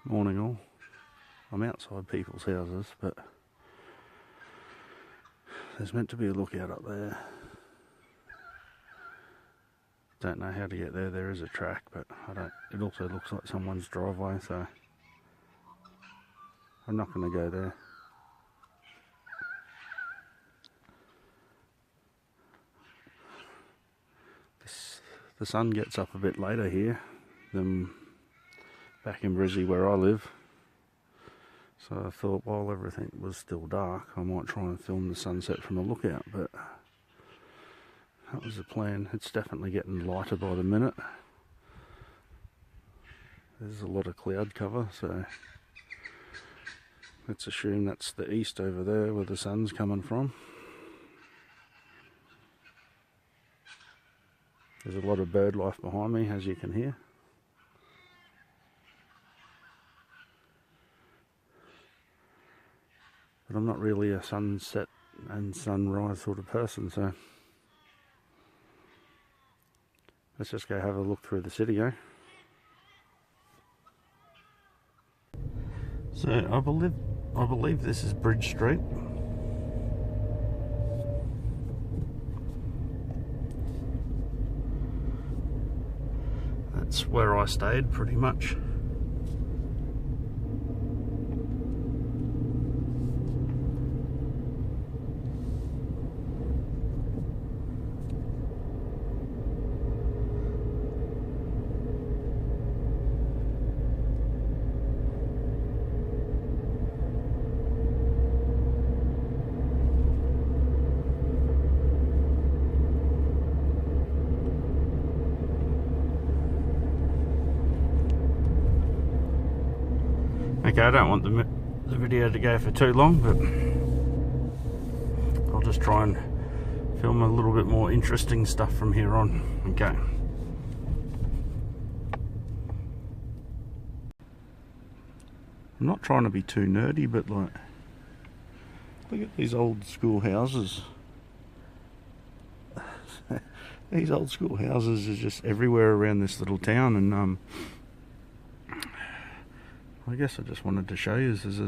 Morning all. I'm outside people's houses, but there's meant to be a lookout up there. Don't know how to get there. There is a track, but it also looks like someone's driveway, so I'm not going to go there. The sun gets up a bit later here than back in Brizzy where I live. So I thought while everything was still dark, I might try and film the sunset from a lookout, but that was the plan. It's definitely getting lighter by the minute. There's a lot of cloud cover, so let's assume that's the east over there where the sun's coming from. There's a lot of bird life behind me, as you can hear. But I'm not really a sunset and sunrise sort of person, so let's just go have a look through the city, eh? So I believe this is Bridge Street. That's where I stayed pretty much. Okay, I don't want the video to go for too long, but I'll just try and film a little bit more interesting stuff from here on. Okay. I'm not trying to be too nerdy, but like, look at these old school houses. These old school houses are just everywhere around this little town, and I guess I just wanted to show you this.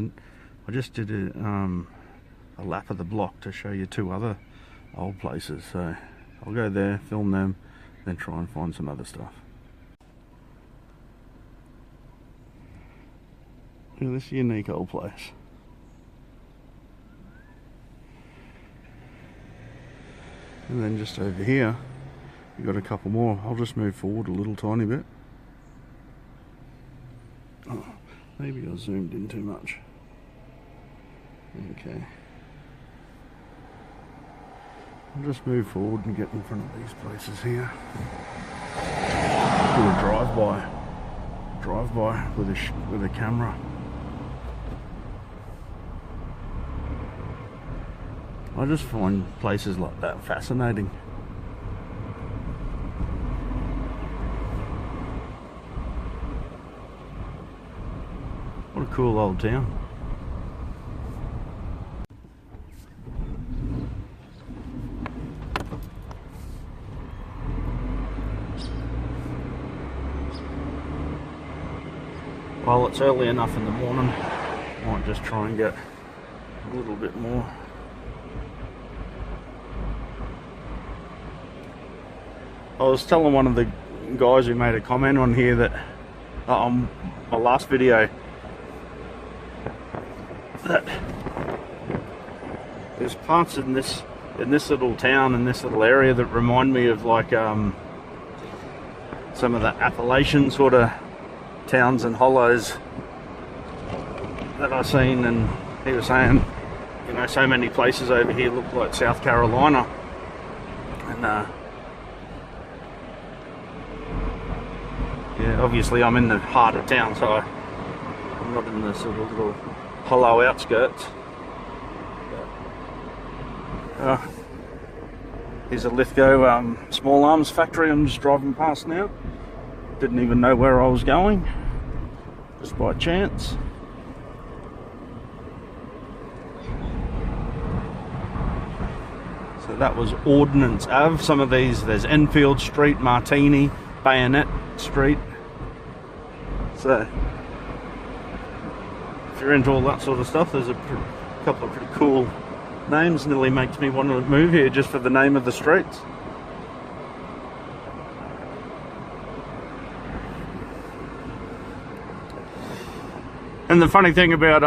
I just did a lap of the block to show you two other old places, so I'll go there, film them, then try and find some other stuff. Look at this unique old place. And then just over here, we've got a couple more. I'll just move forward a little tiny bit. Oh, maybe I zoomed in too much. Okay. I'll just move forward and get in front of these places here. Do a drive-by with a camera. I just find places like that fascinating. What a cool old town. Well, it's early enough in the morning, I might just try and get a little bit more. I was telling one of the guys who made a comment on here that on my last video that there's parts in this little town, in this little area, that remind me of like some of the Appalachian sort of towns and hollows that I've seen. And he was saying, you know, so many places over here look like South Carolina, and yeah, obviously I'm in the heart of town, so I'm not in the sort of little hollow outskirts. Here's a Lithgow small arms factory I'm just driving past now. Didn't even know where I was going, just by chance. So that was Ordnance Ave. Some of these, there's Enfield Street, Martini, Bayonet Street. So if you're into all that sort of stuff, there's a couple of pretty cool names. Nearly makes me want to move here just for the name of the streets. And the funny thing about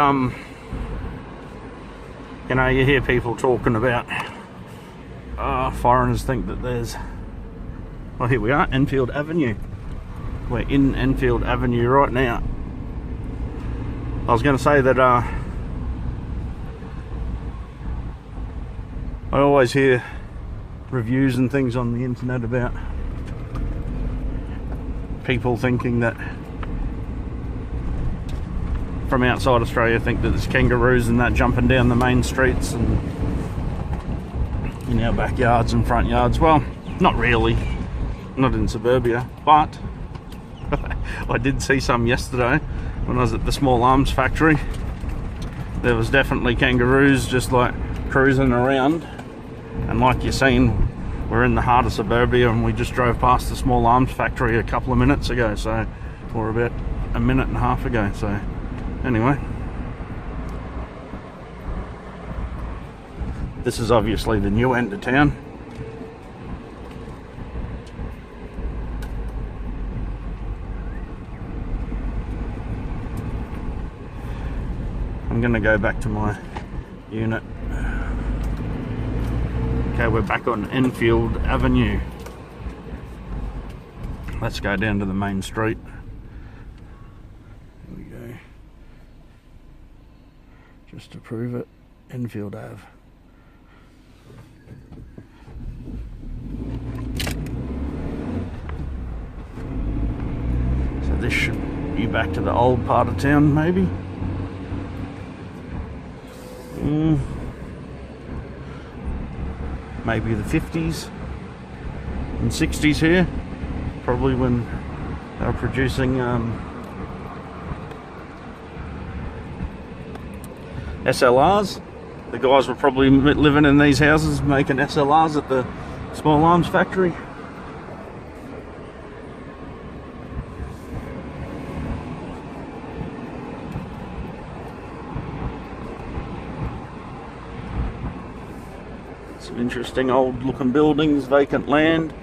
you know, you hear people talking about foreigners think that there's, well, here we are, Enfield Avenue. We're in Enfield Avenue right now. I was going to say that I always hear reviews and things on the internet about people thinking that from outside Australia think that there's kangaroos and that jumping down the main streets and in our backyards and front yards. Well, not really, not in suburbia, but I did see some yesterday when I was at the small arms factory. There was definitely kangaroos just like cruising around, and like you've seen, we're in the heart of suburbia and we just drove past the small arms factory a couple of minutes ago, so, or about a minute and a half ago. So anyway, this is obviously the new end of town. I'm going to go back to my unit. Okay, we're back on Enfield Avenue. Let's go down to the main street. Here we go. Just to prove it, Enfield Ave. So this should be back to the old part of town, maybe. Maybe the 50s and 60s here, probably when they were producing SLRs. The guys were probably living in these houses making SLRs at the small arms factory. Some interesting old looking buildings, vacant land.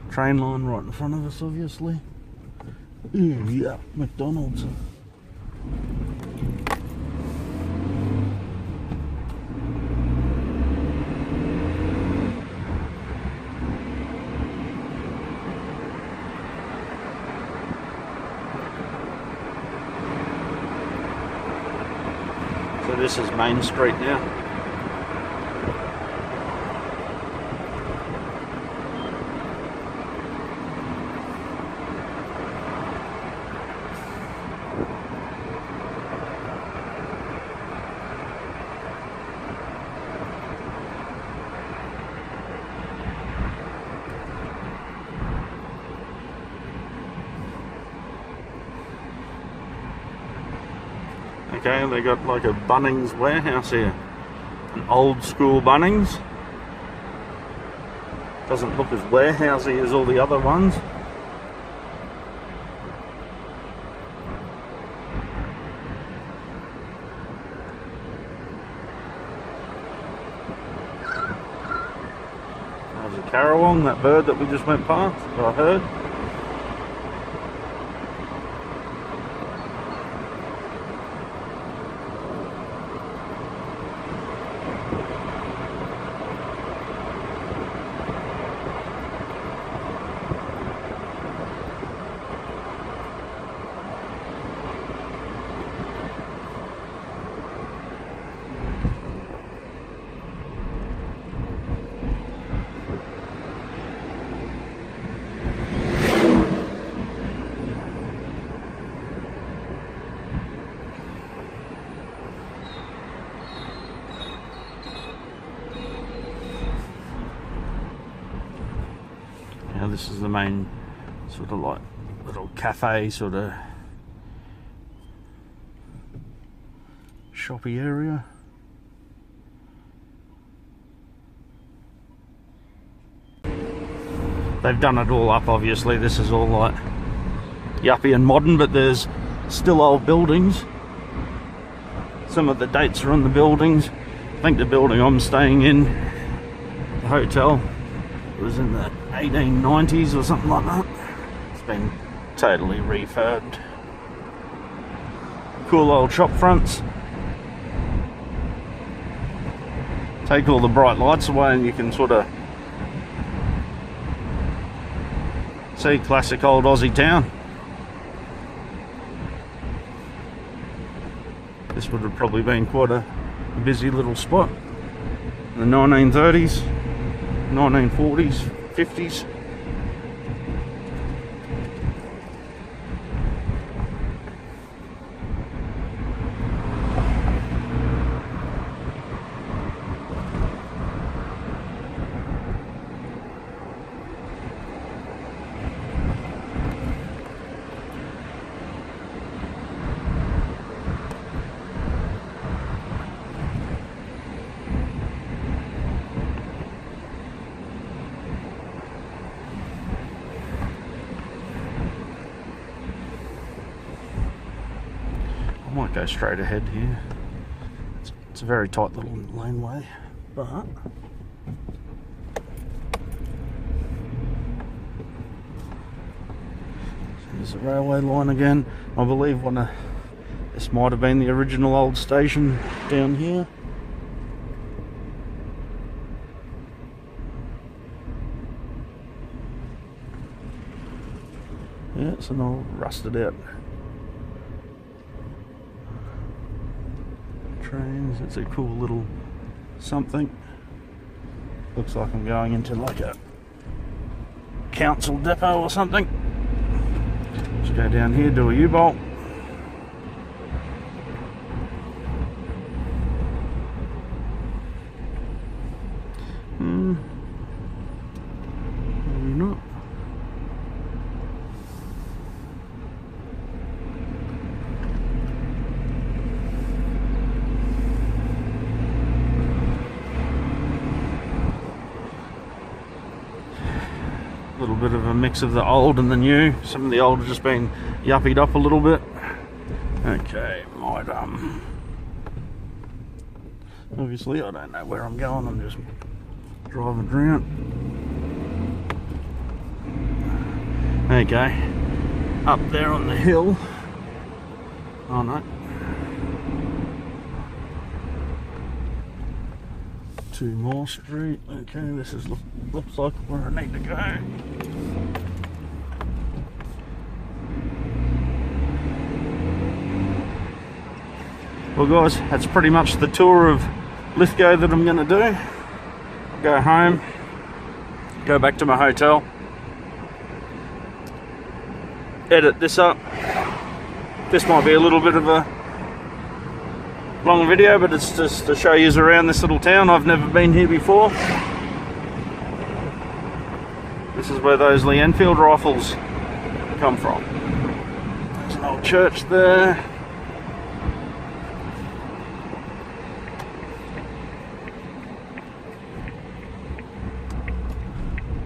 Train line right in front of us, obviously. Ooh, yeah, McDonald's. So this is Main Street now. Okay, they got like a Bunnings warehouse here. An old school Bunnings. Doesn't look as warehousey as all the other ones. There's a Carawong, that bird that we just went past, that I heard. Now this is the main sort of like little cafe sort of shoppy area. They've done it all up, obviously. This is all like yuppie and modern, but there's still old buildings. Some of the dates are on the buildings. I think the building I'm staying in, the hotel, was in the 1890s or something like that. It's been totally refurbed. Cool old shop fronts. Take all the bright lights away and you can sort of see classic old Aussie town. This would have probably been quite a busy little spot in the 1930s, 1940s, 50s. I might go straight ahead here. It's a very tight little laneway, but there's the railway line again. I believe this might have been the original old station down here. Yeah, it's an old rusted out trains. It's a cool little something. Looks like I'm going into like a council depot or something. Let's go down here, do a U-bolt. Maybe not. A little bit of a mix of the old and the new. Some of the old have just been yuppied up a little bit. Okay, might obviously I don't know where I'm going, I'm just driving around. Okay, up there on the hill. Oh no. Two more street. Okay, this is looks like where I need to go. Well guys, that's pretty much the tour of Lithgow that I'm going to do. Go home, go back to my hotel, edit this up. This might be a little bit of a long video, but it's just to show you around this little town. I've never been here before. This is where those Lee Enfield rifles come from. There's an old church there.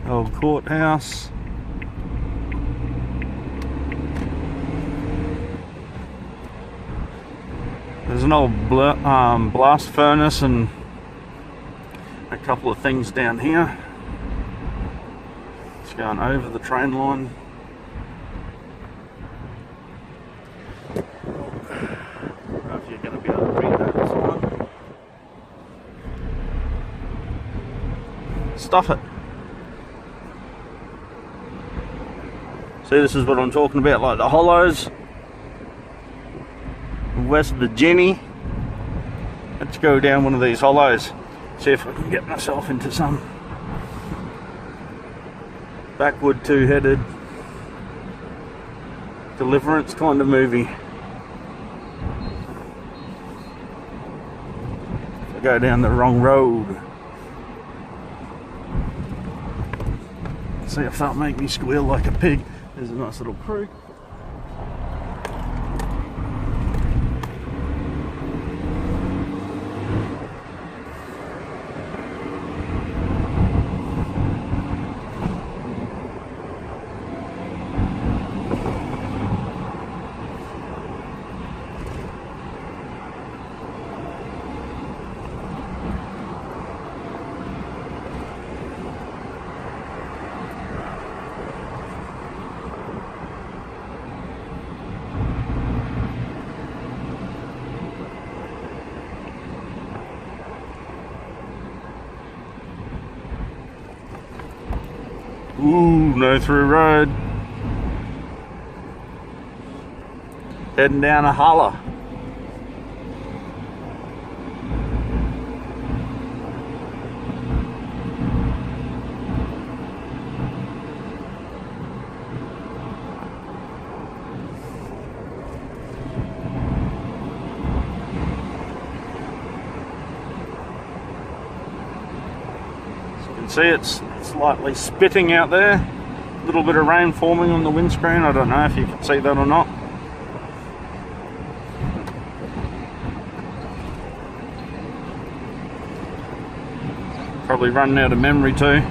Old courthouse. There's an old blast furnace and a couple of things down here. It's going over the train line. I don't know if you're going to be able to read that sign. Stuff it. See, this is what I'm talking about, like the hollows. West Virginia. Let's go down one of these hollows, see if I can get myself into some backward two-headed deliverance kind of movie. I go down the wrong road. See if that'll make me squeal like a pig. There's a nice little creek. Ooh, no through road. Heading down a holler. See, it's slightly spitting out there. A little bit of rain forming on the windscreen. I don't know if you can see that or not. Probably running out of memory too.